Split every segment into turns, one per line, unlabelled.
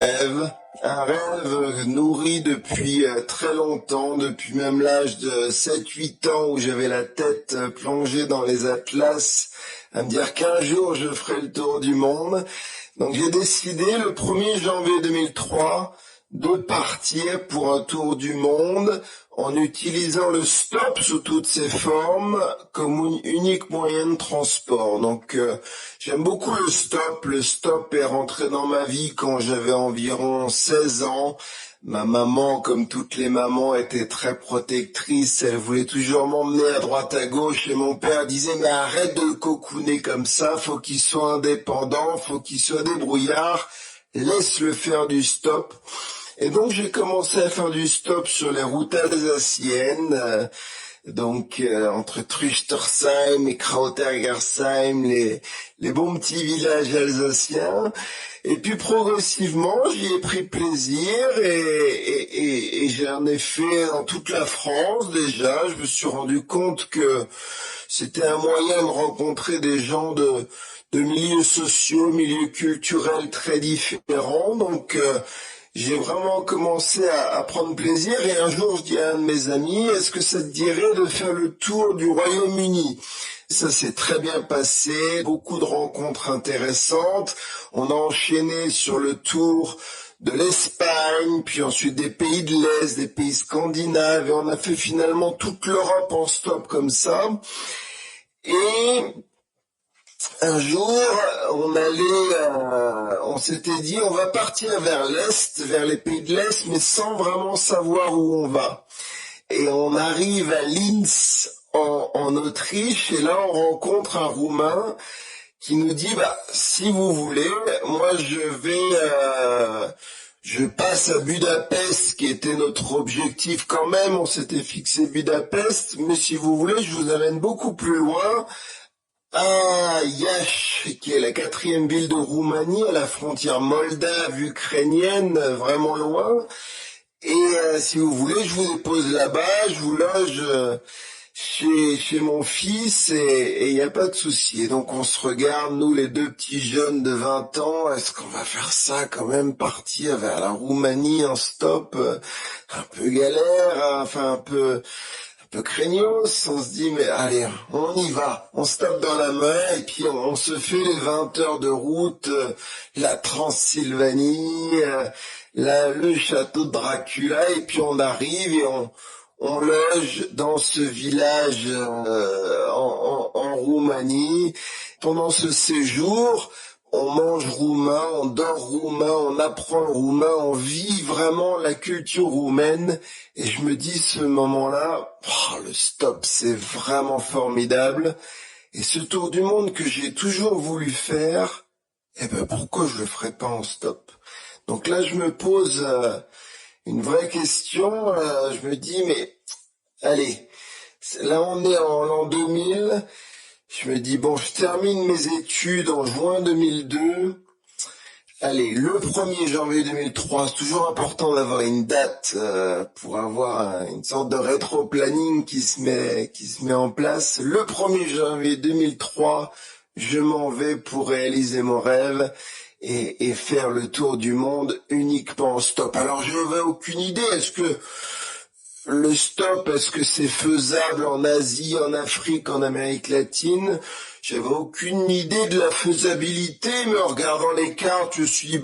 rêve, un rêve nourri depuis très longtemps, depuis même l'âge de 7-8 ans où j'avais la tête plongée dans les atlas, à me dire qu'un jour je ferai le tour du monde. Donc j'ai décidé le 1er janvier 2003 de partir pour un tour du monde en utilisant le stop sous toutes ses formes comme unique moyen de transport. Donc j'aime beaucoup le stop. Le stop est rentré dans ma vie quand j'avais environ 16 ans. Ma maman, comme toutes les mamans, était très protectrice. Elle voulait toujours m'emmener à droite à gauche et mon père disait mais arrête de le cocooner comme ça, faut qu'il soit indépendant, faut qu'il soit débrouillard, laisse-le faire du stop. Et donc j'ai commencé à faire du stop sur les routes alsaciennes, entre Trüchtersheim et Krautergersheim, les bons petits villages alsaciens. Et puis progressivement, j'y ai pris plaisir et j'en ai fait dans toute la France déjà. Je me suis rendu compte que c'était un moyen de rencontrer des gens de milieux sociaux, milieux culturels très différents. Donc j'ai vraiment commencé à prendre plaisir et un jour je dis à un de mes amis, est-ce que ça te dirait de faire le tour du Royaume-Uni? Ça s'est très bien passé, beaucoup de rencontres intéressantes. On a enchaîné sur le tour de l'Espagne, puis ensuite des pays de l'Est, des pays scandinaves, et on a fait finalement toute l'Europe en stop comme ça. Et un jour, on s'était dit, on va partir vers l'Est, vers les pays de l'Est, mais sans vraiment savoir où on va. Et on arrive à Linz, en Autriche, et là, on rencontre un Roumain qui nous dit, si vous voulez, moi, je passe à Budapest, qui était notre objectif quand même. On s'était fixé Budapest, mais si vous voulez, je vous amène beaucoup plus loin. Iași, qui est la 4e ville de Roumanie, à la frontière moldave-ukrainienne, vraiment loin. Et si vous voulez, je vous dépose là-bas, je vous loge chez mon fils et il n'y a pas de souci. Et donc on se regarde, nous les deux petits jeunes de 20 ans, est-ce qu'on va faire ça quand même, partir vers la Roumanie en stop, un peu galère, hein, enfin un peu craignos, on se dit mais allez, on y va, on se tape dans la main et puis on se fait les 20 heures de route, la Transylvanie, le château de Dracula et puis on arrive et on loge dans ce village en Roumanie. Pendant ce séjour, on mange roumain, on dort roumain, on apprend le roumain, on vit vraiment la culture roumaine. Et je me dis, ce moment-là, le stop, c'est vraiment formidable. Et ce tour du monde que j'ai toujours voulu faire, pourquoi je le ferais pas en stop? Donc là, je me pose une vraie question. Je me dis, mais allez, là on est en l'an 2000. Je me dis, bon, je termine mes études en juin 2002. Allez, le 1er janvier 2003, c'est toujours important d'avoir une date pour avoir une sorte de rétro-planning qui se met en place. Le 1er janvier 2003, je m'en vais pour réaliser mon rêve et faire le tour du monde uniquement en stop. Alors, je n'avais aucune idée. Est-ce que c'est faisable en Asie, en Afrique, en Amérique latine? J'avais aucune idée de la faisabilité, mais en regardant les cartes, je me suis dit,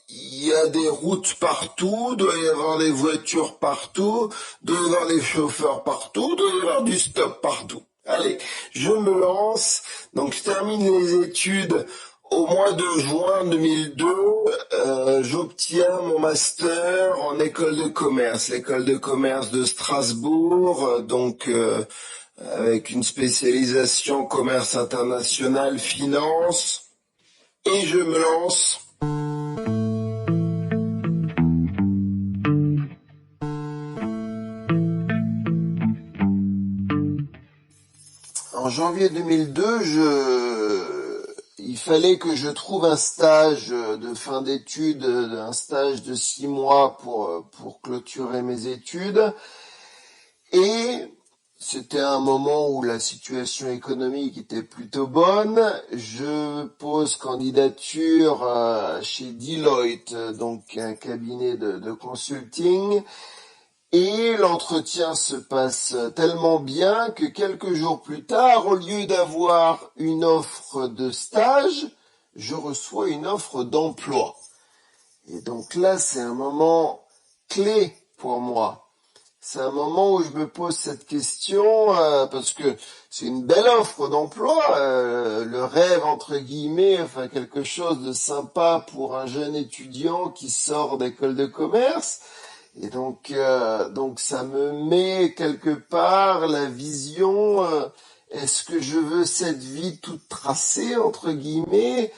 il y a des routes partout, doit y avoir des voitures partout, doit y avoir des chauffeurs partout, doit y avoir du stop partout. Allez, je me lance. Donc, je termine les études au mois de juin 2002, j'obtiens mon master en école de commerce, l'école de commerce de Strasbourg, avec une spécialisation commerce international, finance, et je me lance. En janvier 2002, il fallait que je trouve un stage de fin d'études, un stage de 6 mois pour clôturer mes études. Et C'était un moment où la situation économique était plutôt bonne. Je pose candidature chez Deloitte, donc un cabinet de consulting. Et l'entretien se passe tellement bien que quelques jours plus tard, au lieu d'avoir une offre de stage, je reçois une offre d'emploi. Et donc là, c'est un moment clé pour moi. C'est un moment où je me pose cette question parce que c'est une belle offre d'emploi, le rêve entre guillemets, enfin quelque chose de sympa pour un jeune étudiant qui sort d'école de commerce. Et donc ça me met quelque part la vision. Est-ce que je veux cette vie toute tracée entre guillemets?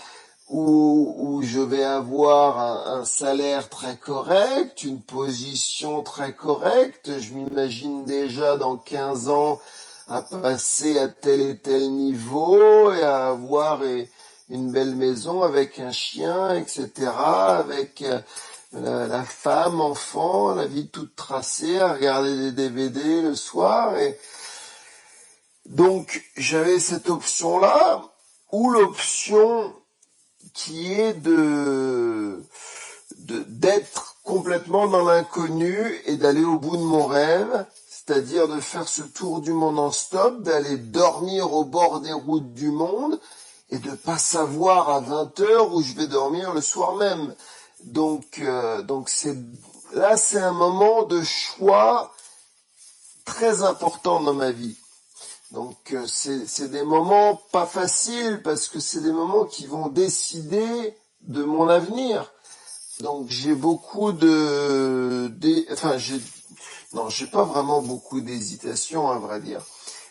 Où je vais avoir un salaire très correct, une position très correcte. Je m'imagine déjà dans 15 ans à passer à tel et tel niveau et à avoir une belle maison avec un chien, etc., avec la femme, enfant, la vie toute tracée, à regarder des DVD le soir. Et donc j'avais cette option-là, ou l'option qui est d'être complètement dans l'inconnu et d'aller au bout de mon rêve, c'est-à-dire de faire ce tour du monde en stop, d'aller dormir au bord des routes du monde et de pas savoir à 20 heures où je vais dormir le soir même. Donc c'est un moment de choix très important dans ma vie. Donc c'est des moments pas faciles parce que c'est des moments qui vont décider de mon avenir. Donc j'ai beaucoup j'ai pas vraiment beaucoup d'hésitation à vrai dire,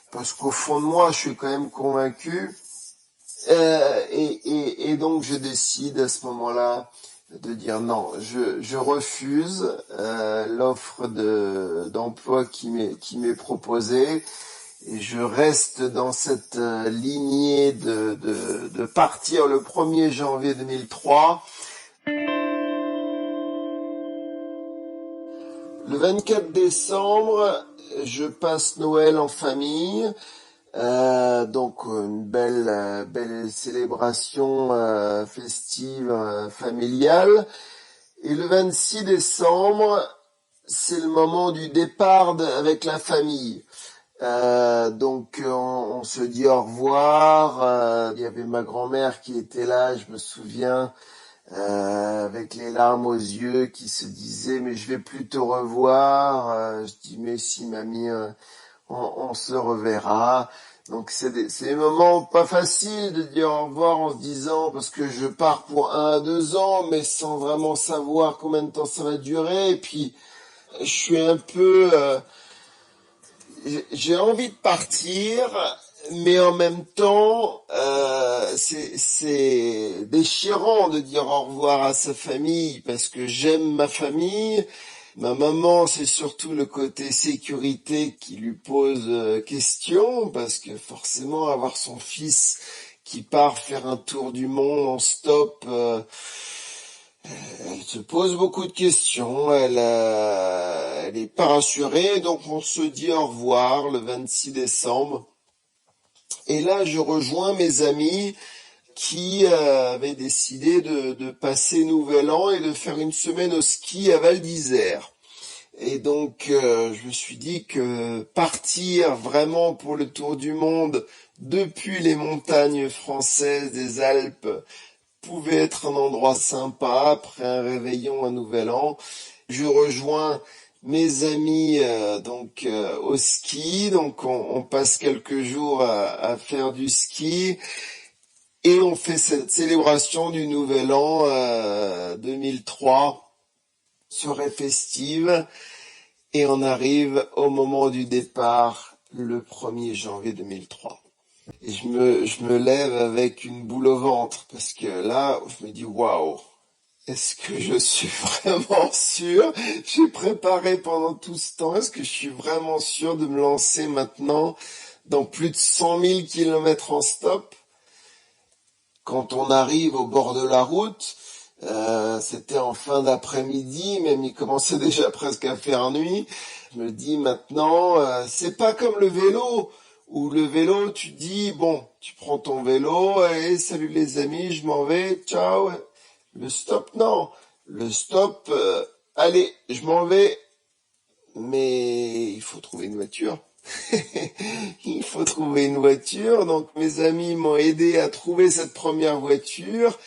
parce qu'au fond de moi je suis quand même convaincu et donc je décide à ce moment-là de dire non, je refuse l'offre d'emploi qui m'est proposée. Et je reste dans cette lignée de partir le 1er janvier 2003. Le 24 décembre, je passe Noël en famille. Donc une belle célébration festive, familiale. Et le 26 décembre, c'est le moment du départ avec la famille. Donc on se dit au revoir. Il y avait ma grand-mère qui était là, je me souviens, avec les larmes aux yeux, qui se disait mais je vais plus te revoir. Je dis mais si mamie, on se reverra. Donc c'est des moments pas faciles de dire au revoir en se disant, parce que je pars pour 1 à 2 ans, mais sans vraiment savoir combien de temps ça va durer. Et puis je suis un peu j'ai envie de partir, mais en même temps, c'est déchirant de dire au revoir à sa famille parce que j'aime ma famille. Ma maman, c'est surtout le côté sécurité qui lui pose question parce que forcément avoir son fils qui part faire un tour du monde en stop, elle se pose beaucoup de questions, elle est pas rassurée, donc on se dit au revoir le 26 décembre. Et là, je rejoins mes amis qui avaient décidé de passer Nouvel An et de faire une semaine au ski à Val d'Isère. Et donc, je me suis dit que partir vraiment pour le tour du monde depuis les montagnes françaises des Alpes pouvait être un endroit sympa après un réveillon, un nouvel an. Je rejoins mes amis au ski, donc on passe quelques jours à faire du ski et on fait cette célébration du nouvel an 2003, soirée festive, et on arrive au moment du départ le 1er janvier 2003. Et je me lève avec une boule au ventre parce que là, je me dis waouh, est-ce que je suis vraiment sûr? J'ai préparé pendant tout ce temps. Est-ce que je suis vraiment sûr de me lancer maintenant dans plus de 100 000 kilomètres en stop? Quand on arrive au bord de la route, C'était en fin d'après-midi, même il commençait déjà presque à faire nuit. Je me dis maintenant, c'est pas comme le vélo, où le vélo, tu dis, bon, tu prends ton vélo, et salut les amis, je m'en vais, ciao. Le stop, non. Le stop, allez, je m'en vais, mais il faut trouver une voiture. Il faut trouver une voiture, donc mes amis m'ont aidé à trouver cette première voiture.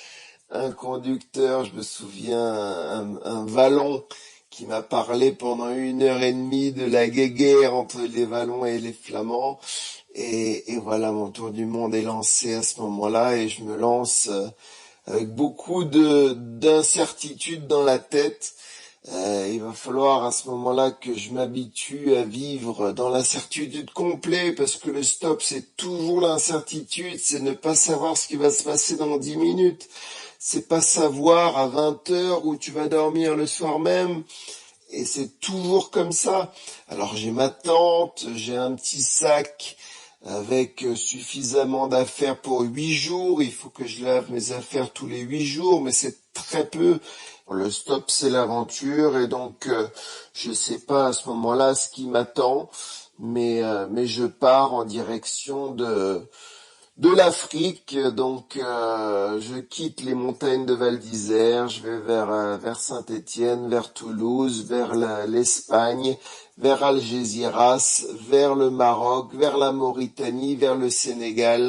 Un conducteur, je me souviens, un Wallon qui m'a parlé pendant 1 heure et demie de la guéguerre entre les Wallons et les Flamands. Et voilà, mon tour du monde est lancé à ce moment-là et je me lance avec beaucoup d'incertitudes dans la tête. Il va falloir à ce moment-là que je m'habitue à vivre dans l'incertitude complète parce que le stop, c'est toujours l'incertitude, c'est ne pas savoir ce qui va se passer dans 10 minutes. C'est pas savoir à 20 heures où tu vas dormir le soir même. Et c'est toujours comme ça. Alors j'ai ma tente, j'ai un petit sac avec suffisamment d'affaires pour 8 jours. Il faut que je lave mes affaires tous les 8 jours, mais c'est très peu. Le stop, c'est l'aventure, et donc je sais pas à ce moment-là ce qui m'attend, mais je pars en direction de l'Afrique. Donc je quitte les montagnes de Val d'Isère, je vais vers Saint-Étienne, vers Toulouse, vers l'Espagne, vers Algeciras, vers le Maroc, vers la Mauritanie, vers le Sénégal.